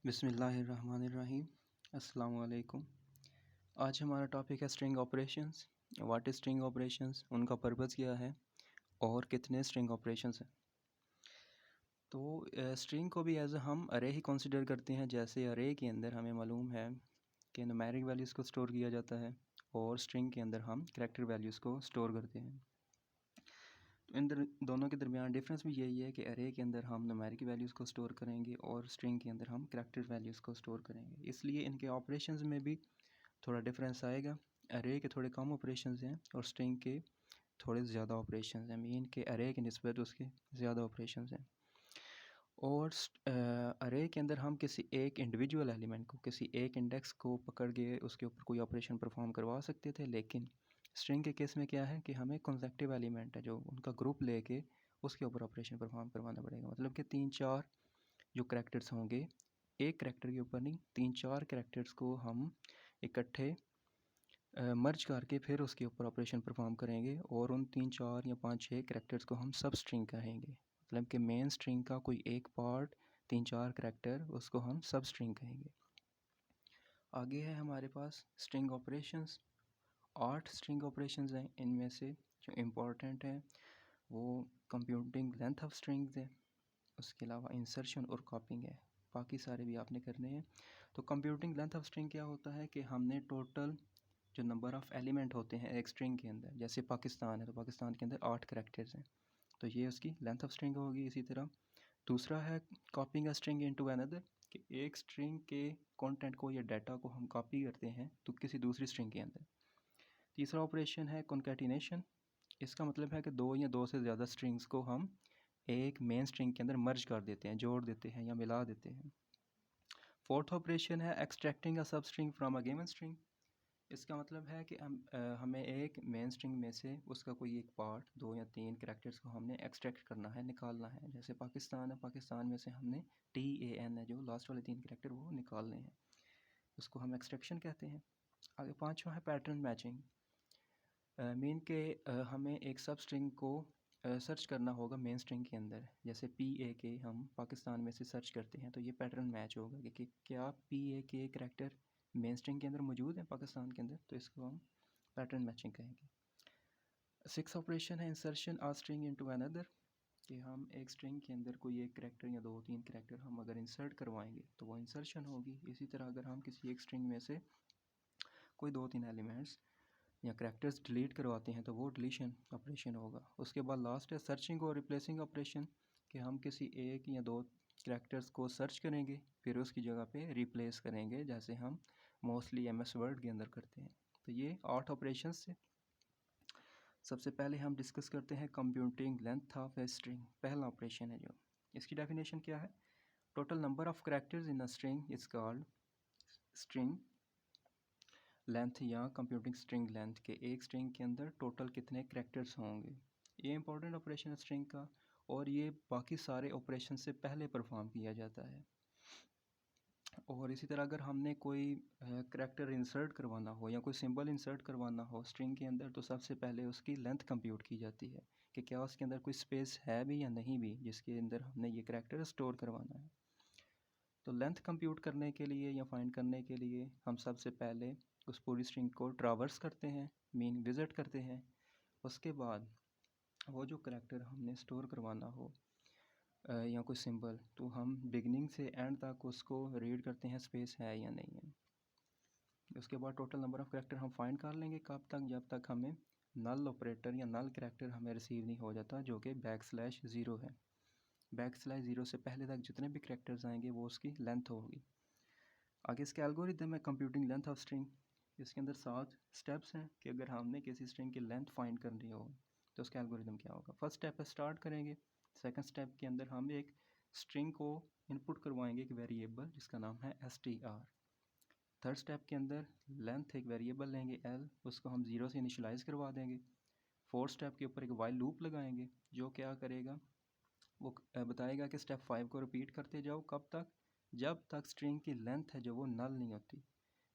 बिस्मिल्लाहिर्रहमानिर्रहीम। अस्सलाम वालेकुम। आज हमारा टॉपिक है string operations. What is string operations, उनका पर्पज़ क्या है और कितने स्ट्रिंग ऑपरेशंस हैं। तो स्ट्रिंग को भी एज हम अरे ही कंसिडर करते हैं। जैसे अरे के अंदर हमें मालूम है कि न्यूमेरिक वैल्यूज़ को स्टोर किया जाता है और स्ट्रिंग के अंदर हम करैक्टर वैल्यूज़ को स्टोर करते हैं। तो इन दोनों के दरमियान डिफरेंस भी यही है कि अरे के अंदर हम न्यूमेरिक वैल्यूज़ को स्टोर करेंगे और स्ट्रिंग के अंदर हम करैक्टर वैल्यूज़ को स्टोर करेंगे। इसलिए इनके ऑपरेशंस में भी थोड़ा डिफरेंस आएगा। अरे के थोड़े कम ऑपरेशंस हैं और स्ट्रिंग के थोड़े ज़्यादा ऑपरेशंस हैं। मीन के अरे की निस्बत उसके ज़्यादा ऑपरेशंस हैं। और अरे के अंदर हम किसी एक इंडिविजुअल एलिमेंट को, किसी एक इंडेक्स को पकड़ के उसके ऊपर कोई ऑपरेशन परफॉर्म करवा सकते थे, लेकिन स्ट्रिंग के केस में क्या है कि हमें कंसेक्टिव एलिमेंट है जो उनका ग्रुप लेके उसके ऊपर ऑपरेशन परफॉर्म करवाना पड़ेगा। मतलब कि 3-4 जो करैक्टर्स होंगे, एक करैक्टर के ऊपर नहीं, 3-4 करैक्टर्स को हम इकट्ठे मर्ज करके फिर उसके ऊपर ऑपरेशन परफॉर्म करेंगे और उन 3-4 या 5-6 करैक्टर्स को हम सब स्ट्रिंग कहेंगे। मतलब कि मेन स्ट्रिंग का कोई एक पार्ट, 3-4 करैक्टर, उसको हम सब स्ट्रिंग कहेंगे। आगे है हमारे पास स्ट्रिंग ऑपरेशंस। 8 स्ट्रिंग ऑपरेशंस हैं। इनमें से जो इम्पोर्टेंट हैं वो कंप्यूटिंग लेंथ ऑफ स्ट्रिंग्स है, उसके अलावा इंसर्शन और कॉपिंग है। बाकी सारे भी आपने करने हैं। तो कंप्यूटिंग लेंथ ऑफ स्ट्रिंग क्या होता है कि हमने टोटल जो नंबर ऑफ़ एलिमेंट होते हैं एक स्ट्रिंग के अंदर, जैसे पाकिस्तान है तो पाकिस्तान के अंदर 8 करैक्टर्स हैं, तो ये उसकी लेंथ ऑफ स्ट्रिंग होगी। इसी तरह दूसरा है कॉपिंग अ स्ट्रिंग इनटू अनदर, कि एक स्ट्रिंग के कंटेंट को या डाटा को हम कॉपी करते हैं तो किसी दूसरी स्ट्रिंग के अंदर। तीसरा ऑपरेशन है कॉन्कैटिनेशन। इसका मतलब है कि दो या दो से ज़्यादा स्ट्रिंग्स को हम एक मेन स्ट्रिंग के अंदर मर्ज कर देते हैं, जोड़ देते हैं या मिला देते हैं। फोर्थ ऑपरेशन है एक्सट्रैक्टिंग अ सब string from a given string. इसका मतलब है कि हमें एक मेन स्ट्रिंग में से उसका कोई एक पार्ट, 2 या 3 करैक्टर्स को हमने एक्सट्रैक्ट करना है, निकालना है। जैसे पाकिस्तान है, पाकिस्तान में से हमने TAN है जो लास्ट वाले 3 करैक्टर वो निकालने हैं, उसको हम एक्सट्रैक्शन कहते हैं। आगे पांचवा है पैटर्न मैचिंग। मीन के हमें एक सब स्ट्रिंग को सर्च करना होगा मेन स्ट्रिंग के अंदर। जैसे PAK हम पाकिस्तान में से सर्च करते हैं तो ये पैटर्न मैच होगा कि क्या PAK करैक्टर मेन स्ट्रिंग के अंदर मौजूद है पाकिस्तान के अंदर, तो इसको हम पैटर्न मैचिंग कहेंगे। 6 ऑपरेशन है इंसर्शन आ स्ट्रिंग इनटू अनदर, कि हम एक स्ट्रिंग के अंदर कोई एक करैक्टर या 2-3 करैक्टर हम अगर इंसर्ट करवाएंगे तो वो इंसर्शन होगी। इसी तरह अगर हम किसी एक स्ट्रिंग में से कोई 2-3 एलिमेंट्स या करैक्टर्स डिलीट करवाते हैं तो वो डिलीशन ऑपरेशन होगा। उसके बाद लास्ट है सर्चिंग और रिप्लेसिंग ऑपरेशन, कि हम किसी एक या 2 करैक्टर्स को सर्च करेंगे फिर उसकी जगह पे रिप्लेस करेंगे, जैसे हम मोस्टली MS वर्ड के अंदर करते हैं। तो ये 8 ऑपरेशन से सबसे पहले हम डिस्कस करते हैं computing length of a string. पहला ऑपरेशन है जो, इसकी डेफिनेशन क्या है? Total number of characters in a string is called string length, या कंप्यूटिंग स्ट्रिंग लेंथ, के एक स्ट्रिंग के अंदर टोटल कितने करैक्टर्स होंगे। ये इंपॉर्टेंट ऑपरेशन है स्ट्रिंग का, और ये बाकी सारे ऑपरेशन से पहले परफॉर्म किया जाता है। और इसी तरह अगर हमने कोई करैक्टर इंसर्ट करवाना हो या कोई सिंबल इंसर्ट करवाना हो स्ट्रिंग के अंदर, तो सबसे पहले उसकी लेंथ कंप्यूट की जाती है कि क्या उसके अंदर कोई स्पेस है भी या नहीं भी जिसके अंदर हमने ये करैक्टर स्टोर करवाना है। तो लेंथ कंप्यूट करने के लिए या फाइंड करने के लिए हम सबसे पहले उस पूरी स्ट्रिंग को ट्रावर्स करते हैं, मीन विज़िट करते हैं। उसके बाद वो जो करैक्टर हमने स्टोर करवाना हो या कोई सिंबल, तो हम बिगनिंग से एंड तक उसको रीड करते हैं स्पेस है या नहीं है। उसके बाद टोटल नंबर ऑफ़ करैक्टर हम फाइंड कर लेंगे कब तक, जब तक हमें नल ऑपरेटर या नल करैक्टर हमें रिसीव नहीं हो जाता, जो कि \0 है। \0 से पहले तक जितने भी करैक्टर्स आएंगे वो उसकी लेंथ होगी। आगे इसके एल्गोरिदम है कंप्यूटिंग लेंथ ऑफ स्ट्रिंग। इसके अंदर 7 स्टेप्स हैं कि अगर हमने किसी स्ट्रिंग की लेंथ फाइंड करनी हो तो उसका एल्गोरिदम क्या होगा। फर्स्ट स्टेप पे स्टार्ट करेंगे। सेकंड स्टेप के अंदर हम एक स्ट्रिंग को इनपुट करवाएंगे, एक वेरिएबल जिसका नाम है str। थर्ड स्टेप के अंदर लेंथ एक वेरिएबल लेंगे l, उसको हम 0 से इनिशलाइज़ करवा देंगे। फोर्थ स्टेप के ऊपर एक वाइल लूप लगाएंगे जो क्या करेगा, वो बताएगा कि स्टेप 5 को रिपीट करते जाओ। कब तक? जब तक स्ट्रिंग की लेंथ है जो वो नल नहीं होती।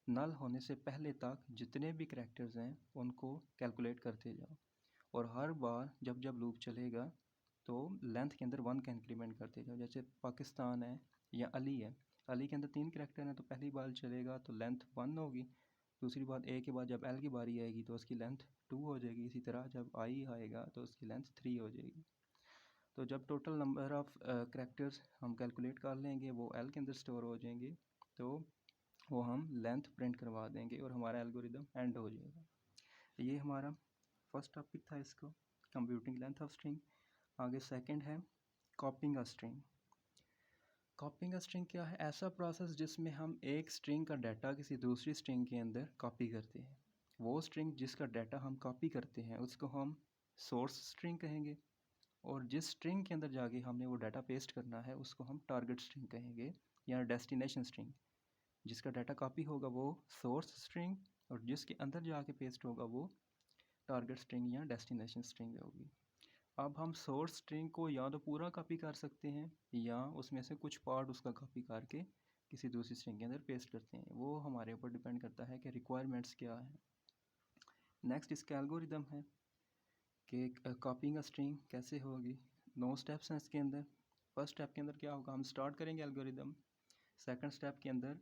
नल होने से पहले तक जितने भी करैक्टर्स हैं उनको कैलकुलेट करते जाओ, और हर बार जब जब लूप चलेगा तो लेंथ के अंदर 1 का इंक्रीमेंट करते जाओ। जैसे पाकिस्तान है या अली है, अली के अंदर 3 करैक्टर हैं, तो पहली बार चलेगा तो लेंथ 1 होगी। दूसरी बात, ए के बाद जब एल की बारी आएगी तो उसकी लेंथ 2 हो जाएगी। इसी तरह जब आई आएगा तो उसकी लेंथ 3 हो जाएगी। तो जब टोटल नंबर ऑफ़ करैक्टर्स हम कैलकुलेट कर लेंगे वो एल के अंदर स्टोर हो जाएंगे, तो वो हम लेंथ प्रिंट करवा देंगे और हमारा एल्गोरिदम एंड हो जाएगा। ये हमारा फर्स्ट टॉपिक था, इसको कंप्यूटिंग लेंथ ऑफ स्ट्रिंग। आगे सेकंड है कॉपिंग अ स्ट्रिंग। कॉपिंग अ स्ट्रिंग क्या है? ऐसा प्रोसेस जिसमें हम एक स्ट्रिंग का डाटा किसी दूसरी स्ट्रिंग के अंदर कॉपी करते हैं। वो स्ट्रिंग जिसका डाटा हम कॉपी करते हैं उसको हम सोर्स स्ट्रिंग कहेंगे, और जिस स्ट्रिंग के अंदर जाके हमने वो डाटा पेस्ट करना है उसको हम टारगेट स्ट्रिंग कहेंगे या डेस्टिनेशन स्ट्रिंग। जिसका डाटा कॉपी होगा वो सोर्स स्ट्रिंग, और जिसके अंदर जाके पेस्ट होगा वो टारगेट स्ट्रिंग या डेस्टिनेशन स्ट्रिंग होगी। अब हम सोर्स स्ट्रिंग को या तो पूरा कॉपी कर सकते हैं या उसमें से कुछ पार्ट उसका कॉपी करके किसी दूसरी स्ट्रिंग के अंदर पेस्ट करते हैं। वो हमारे ऊपर डिपेंड करता है कि रिक्वायरमेंट्स क्या है। नेक्स्ट इसका एल्गोरिदम है कि कॉपिंग अ स्ट्रिंग कैसे होगी। 9 स्टेप्स हैं इसके अंदर। फर्स्ट स्टेप के अंदर क्या होगा, हम स्टार्ट करेंगे एल्गोरिदम। सेकंड स्टेप के अंदर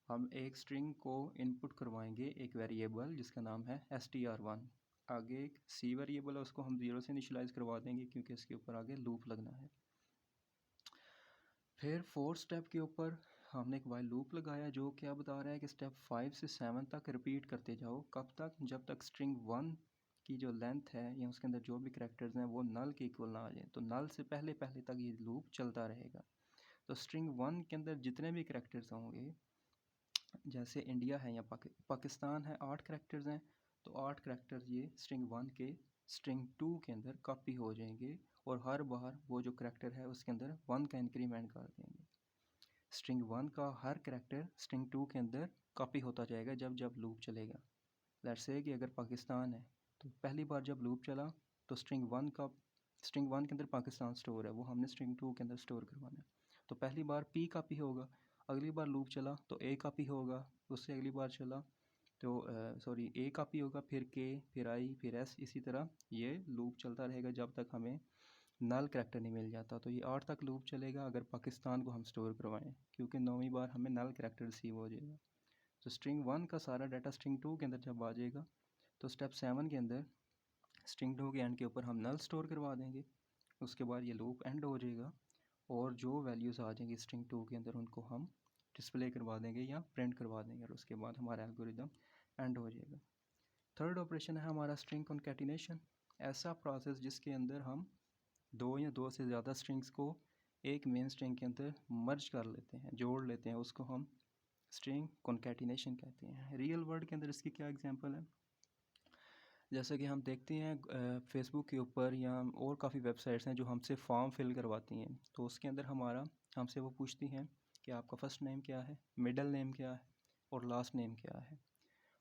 हम एक स्ट्रिंग को इनपुट करवाएंगे, एक वेरिएबल जिसका नाम है str1। आगे एक सी वेरिएबल है, उसको हम 0 से इनिशियलाइज करवा देंगे क्योंकि इसके ऊपर आगे लूप लगना है। फिर फोर्थ स्टेप के ऊपर हमने एक वाइल लूप लगाया जो क्या बता रहा है कि स्टेप 5 से 7 तक रिपीट करते जाओ। कब तक? जब तक स्ट्रिंग 1 की जो लेंथ है या उसके अंदर जो भी करैक्टर्स हैं वो नल के इक्वल ना आ जाए। तो नल से पहले पहले तक ये लूप चलता रहेगा। तो स्ट्रिंग 1 के अंदर जितने भी करैक्टर्स होंगे, जैसे इंडिया है या पाकिस्तान है, 8 करैक्टर्स हैं, तो 8 करैक्टर्स ये स्ट्रिंग 1 के स्ट्रिंग 2 के अंदर कॉपी हो जाएंगे, और हर बार वो जो करैक्टर है उसके अंदर 1 का इंक्रीमेंट कर देंगे। स्ट्रिंग 1 का हर करैक्टर स्ट्रिंग 2 के अंदर कॉपी होता जाएगा जब जब लूप चलेगा। लेट्स से कि अगर पाकिस्तान है तो पहली बार जब लूप चला तो स्ट्रिंग 1 के अंदर पाकिस्तान स्टोर है, वो हमने स्ट्रिंग 2 के अंदर स्टोर करवाना है। तो पहली बार पी कॉपी होगा, अगली बार लूप चला तो ए कॉपी होगा, उससे अगली बार चला तो ए कॉपी होगा, फिर के, फिर आई, फिर एस। इसी तरह ये लूप चलता रहेगा जब तक हमें नल करैक्टर नहीं मिल जाता। तो ये 8 तक लूप चलेगा अगर पाकिस्तान को हम स्टोर करवाएं, क्योंकि 9वीं बार हमें नल करैक्टर रिसीव हो जाएगा। तो स्ट्रिंग 1 का सारा डाटा स्ट्रिंग 2 के अंदर जब आ जाएगा तो स्टेप 7 के अंदर स्ट्रिंग 2 के एंड के ऊपर हम नल स्टोर करवा देंगे। उसके बाद ये लूप एंड हो जाएगा और जो वैल्यूज़ आ जाएंगी स्ट्रिंग 2 के अंदर उनको हम डिस्प्ले करवा देंगे या प्रिंट करवा देंगे, और उसके बाद हमारा एल्गोरिदम एंड हो जाएगा। थर्ड ऑपरेशन है हमारा स्ट्रिंग कॉन्कैटिनेशन। ऐसा प्रोसेस जिसके अंदर हम 2 या 2 से ज़्यादा स्ट्रिंग्स को एक मेन स्ट्रिंग के अंदर मर्ज कर लेते हैं, जोड़ लेते हैं, उसको हम स्ट्रिंग कॉन्कैटिनेशन कहते हैं। रियल वर्ल्ड के अंदर इसकी क्या एग्जांपल है? जैसे कि हम देखते हैं फेसबुक के ऊपर या और काफ़ी वेबसाइट्स हैं जो हमसे फॉर्म फिल करवाती हैं, तो उसके अंदर हमसे वो पूछती हैं कि आपका फ़र्स्ट नेम क्या है, मिडिल नेम क्या है और लास्ट नेम क्या है।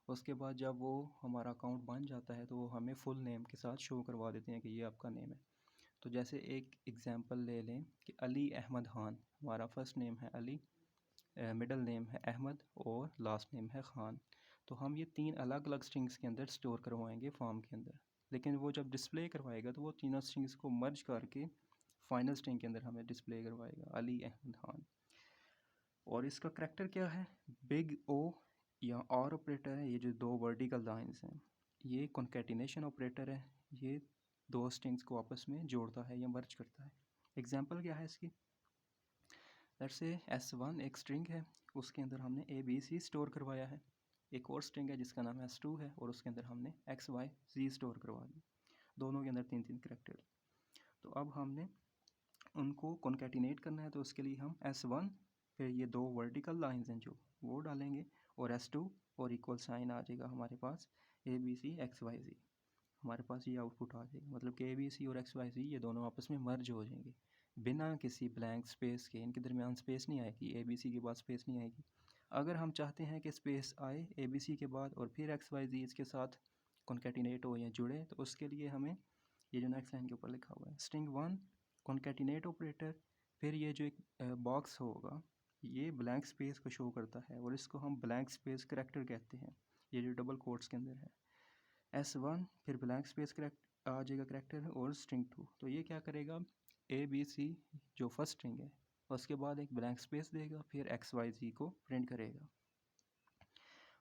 उसके बाद जब वो हमारा अकाउंट बन जाता है तो वो हमें फुल नेम के साथ शो करवा देते हैं कि ये आपका नेम है। तो जैसे एक एग्ज़ाम्पल ले लें कि अली अहमद खान, हमारा फ़र्स्ट नेम है अली, मिडिल नेम है अहमद और लास्ट नेम है ख़ान। तो हम ये 3 अलग अलग स्ट्रिंग्स के अंदर स्टोर करवाएंगे फॉर्म के अंदर, लेकिन वो जब डिस्प्ले करवाएगा तो वो तीनों स्ट्रिंग्स को मर्ज करके फाइनल स्ट्रिंग के अंदर हमें डिस्प्ले करवाएगा अली अहमद खान। और इसका करैक्टर क्या है? बिग ओ या और ऑपरेटर है। ये जो 2 वर्टिकल लाइंस हैं ये कॉन्कैटिनेशन ऑपरेटर है, ये 2 स्ट्रिंग्स को आपस में जोड़ता है या मर्ज करता है। एग्जाम्पल क्या है इसकी? लेट्स से S1 एक स्ट्रिंग है, उसके अंदर हमने ABC स्टोर करवाया है। एक और स्ट्रिंग है जिसका नाम S2 है और उसके अंदर हमने XYZ स्टोर करवा दी। दोनों के अंदर 3-3 करैक्टर। तो अब हमने उनको कॉन्कैटिनेट करना है, तो उसके लिए हम S1 फिर ये 2 वर्टिकल लाइंस हैं जो वो डालेंगे और S2 और इक्वल साइन आ जाएगा हमारे पास ABC XYZ। हमारे पास ये आउटपुट आ जाएगा, मतलब कि ABC और XYZ ये दोनों आपस में मर्ज हो जाएंगे बिना किसी ब्लैंक स्पेस के। इनके दरमियान स्पेस नहीं आएगी, ABC के बाद स्पेस नहीं आएगी। अगर हम चाहते हैं कि स्पेस आए ABC के बाद और फिर XYZ इसके साथ कॉन्कैटिनेट हो या जुड़े, तो उसके लिए हमें ये जो नेक्स्ट लाइन के ऊपर लिखा हुआ है स्ट्रिंग 1 कॉन्कैटिनेट ऑपरेटर, फिर ये जो एक बॉक्स होगा ये ब्लैंक स्पेस को शो करता है और इसको हम ब्लैंक स्पेस करैक्टर कहते हैं, ये जो डबल कोट्स के अंदर है। S1 फिर ब्लैंक स्पेस करेक्ट आ जाएगा करैक्टर और स्ट्रिंग 2। तो ये क्या करेगा, ABC जो फर्स्ट स्ट्रिंग है उसके बाद एक ब्लैंक स्पेस देगा, फिर XYZ को प्रिंट करेगा।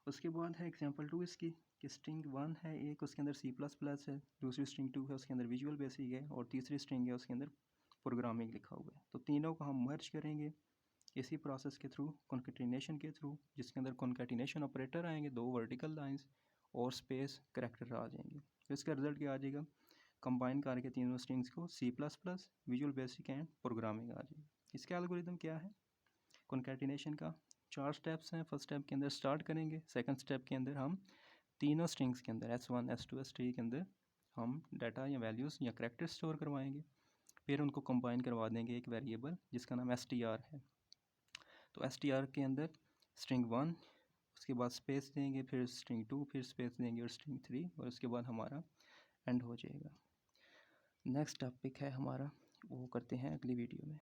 उसके बाद है एग्जांपल 2 इसकी कि स्ट्रिंग 1 है एक, उसके अंदर C++ है, दूसरी स्ट्रिंग 2 है उसके अंदर विजुअल बेसिक है, और तीसरी स्ट्रिंग है उसके अंदर प्रोग्रामिंग लिखा हुआ है। तो तीनों को हम मर्ज करेंगे इसी प्रोसेस के थ्रू, कॉन्केटिनेशन के थ्रू, जिसके अंदर कॉन्केटिनेशन ऑपरेटर आएंगे, 2 वर्टिकल लाइंस और स्पेस करैक्टर आ जाएंगे। तो इसका रिजल्ट क्या आ जाएगा, कंबाइन करके तीनों स्ट्रिंग्स को C++, visual basic and programming आ जाएगी। इसका एल्गोरिदम क्या है कॉन्केटिनेशन का, 4 स्टेप्स हैं। फर्स्ट स्टेप के अंदर स्टार्ट करेंगे, सेकंड स्टेप के अंदर हम तीनों स्ट्रिंग्स के अंदर S1, S2, S3 के अंदर हम डाटा या वैल्यूज़ या करैक्टर स्टोर करवाएंगे, फिर उनको कंबाइन करवा देंगे एक वेरिएबल जिसका नाम str है। तो str के अंदर स्ट्रिंग 1, उसके बाद स्पेस देंगे, फिर स्ट्रिंग 2, फिर स्पेस देंगे और स्ट्रिंग 3, और उसके बाद हमारा एंड हो जाएगा। नेक्स्ट टॉपिक है हमारा, वो करते हैं अगली वीडियो में।